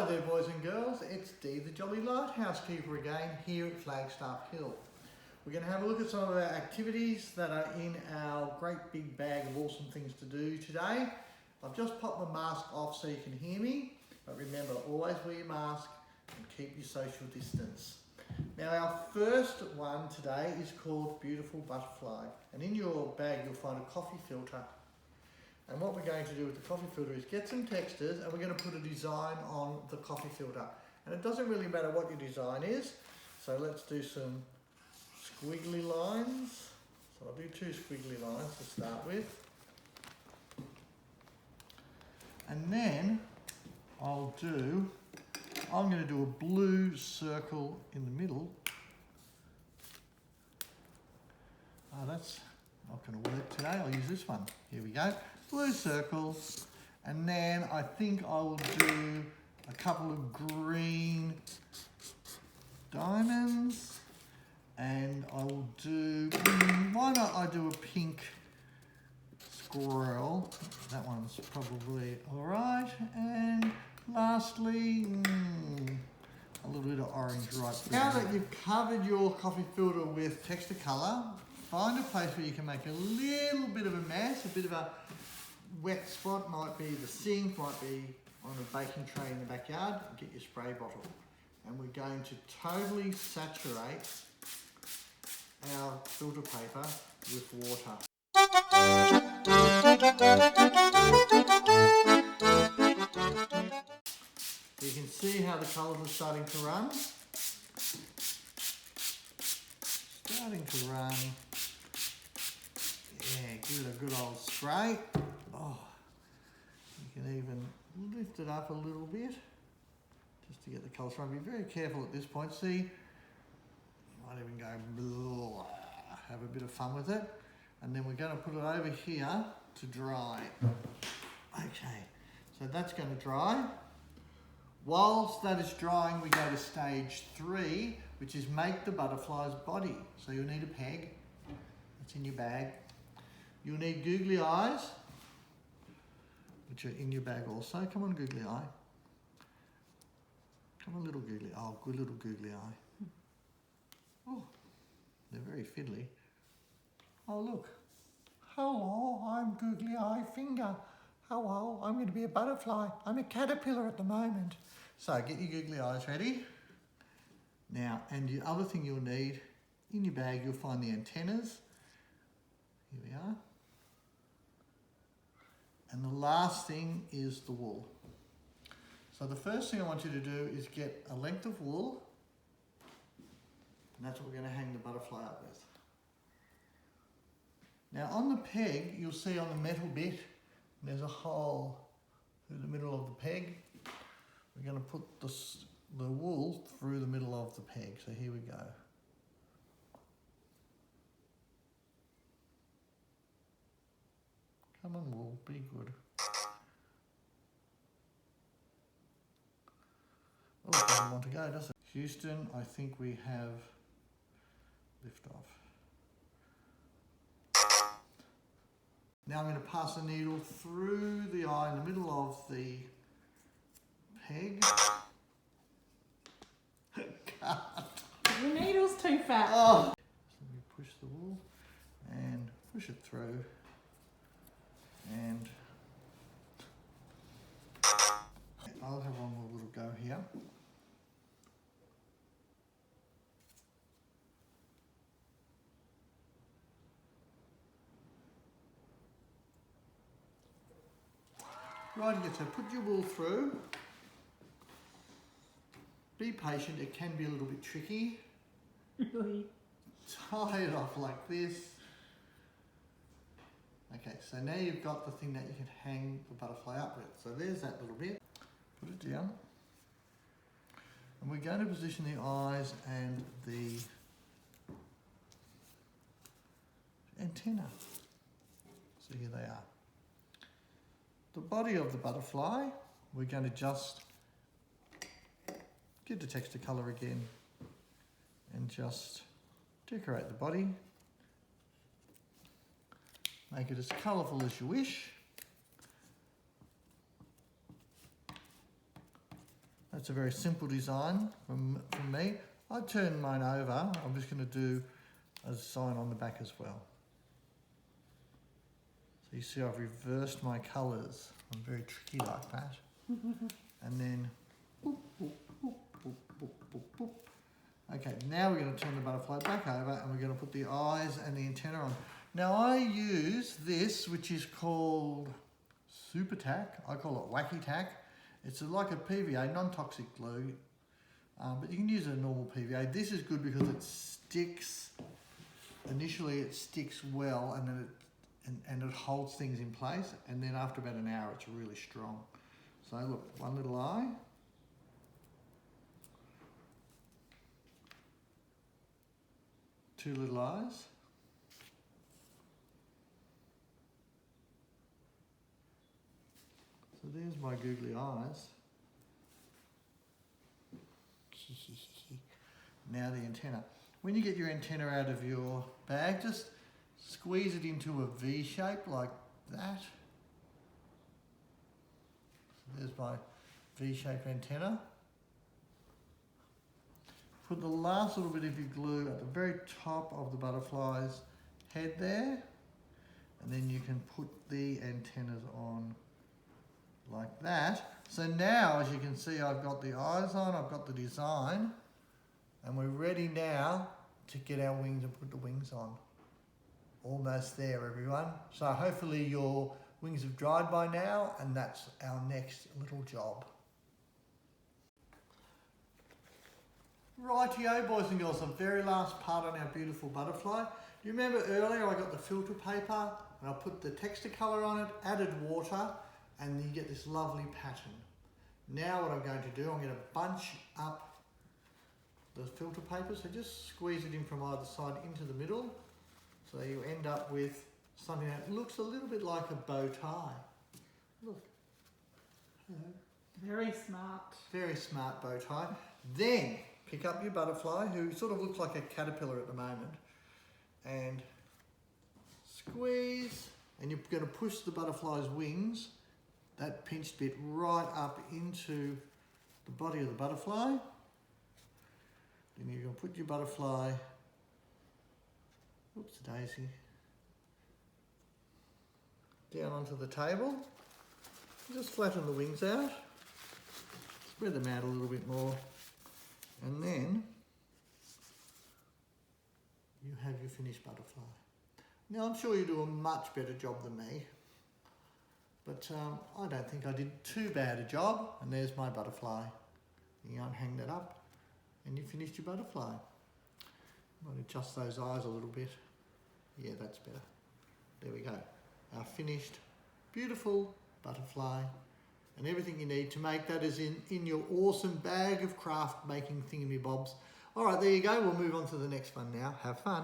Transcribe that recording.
Hello there boys and girls, it's Dee the Jolly Lighthouse Keeper again here at Flagstaff Hill. We're going to have a look at some of our activities that are in our great big bag of awesome things to do today. I've just popped my mask off so you can hear me, but remember, always wear your mask and keep your social distance. Now our first one today is called Beautiful Butterfly, and in your bag you'll find a coffee filter. And what we're going to do with the coffee filter is get some textures and we're going to put a design on the coffee filter. And it doesn't really matter what your design is, so let's do some squiggly lines. So I'll do 2 squiggly lines to start with. And then I'm going to do a blue circle in the middle. Oh, that's not going to work today. I'll use this one. Here we go. Blue circle. And then I think I will do a couple of green diamonds. And I will do, why not I do a pink squirrel. That one's probably all right. And lastly, a little bit of orange right there. Now that you've covered your coffee filter with texture colour, find a place where you can make a little bit of a mess, a bit of a wet spot, might be the sink, might be on a baking tray in the backyard. Get your spray bottle. And we're going to totally saturate our filter paper with water. You can see how the colours are starting to run. Yeah, give it a good old spray. Oh, you can even lift it up a little bit just to get the colours running. Be very careful at this point. See, you might even go blah, have a bit of fun with it. And then we're going to put it over here to dry. Okay, so that's going to dry. Whilst that is drying, we go to stage 3, which is make the butterfly's body. So you'll need a peg, that's in your bag. You'll need googly eyes, which are in your bag also. Come on, googly eye. Come on, little googly eye. Oh, good little googly eye. Oh, they're very fiddly. Oh, look. Hello, I'm googly eye finger. Hello, I'm going to be a butterfly. I'm a caterpillar at the moment. So get your googly eyes ready. Now, and the other thing you'll need, in your bag you'll find the antennas. Here we are. And the last thing is the wool. So the first thing I want you to do is get a length of wool, and that's what we're going to hang the butterfly up with. Now on the peg, you'll see on the metal bit, there's a hole through the middle of the peg. We're going to put the wool through the middle of the peg. So here we go. Come on, wool, be good. Oh, it doesn't want to go, does it? Houston, I think we have lift off. Now I'm going to pass the needle through the eye in the middle of the peg. Your needle's too fat. Oh. So we push the wool and push it through. And I'll have one more little go here. Right, so put your wool through. Be patient, it can be a little bit tricky. Really? Tie it off like this. Okay, so now you've got the thing that you can hang the butterfly up with. So there's that little bit. Put it down. And we're going to position the eyes and the antenna. So here they are. The body of the butterfly, we're going to just get the texture colour again and just decorate the body. Make it as colourful as you wish. That's a very simple design from me. I turn mine over. I'm just going to do a design on the back as well. So you see I've reversed my colours. I'm very tricky like that. And then, boop, boop, boop, boop, boop, boop, boop. Okay, now we're going to turn the butterfly back over and we're going to put the eyes and the antenna on. Now I use this, which is called Super Tack. I call it Wacky Tack. It's like a PVA, non-toxic glue, but you can use a normal PVA. This is good because it sticks. Initially it sticks well, and then it holds things in place, and then after about an hour it's really strong. So look, one little eye. Two little eyes. So there's my googly eyes. Now the antenna. When you get your antenna out of your bag, just squeeze it into a V shape like that. So there's my V-shaped antenna. Put the last little bit of your glue at the very top of the butterfly's head there, and then you can put the antennas on like that. So now, as you can see, I've got the eyes on, I've got the design, and we're ready now to get our wings and put the wings on. Almost there, everyone. So hopefully your wings have dried by now, and that's our next little job. Rightio, boys and girls, the very last part on our beautiful butterfly. Do you remember earlier I got the filter paper and I put the texture colour on it, added water, and you get this lovely pattern. Now what I'm going to do, I'm going to bunch up the filter paper, so just squeeze it in from either side into the middle, so you end up with something that looks a little bit like a bow tie. Look. Very smart. Very smart bow tie. Then pick up your butterfly, who sort of looks like a caterpillar at the moment, and squeeze, and you're going to push the butterfly's wings, that pinched bit, right up into the body of the butterfly. Then you're going to put your butterfly, oops daisy, down onto the table. Just flatten the wings out, spread them out a little bit more, and then you have your finished butterfly. Now I'm sure you do a much better job than me, but I don't think I did too bad a job. And there's my butterfly. You unhang that up and you finished your butterfly. Might adjust those eyes a little bit. Yeah, that's better. There we go. Our finished, beautiful butterfly. And everything you need to make that is in your awesome bag of craft making thingamybobs. All right, there you go. We'll move on to the next one now. Have fun.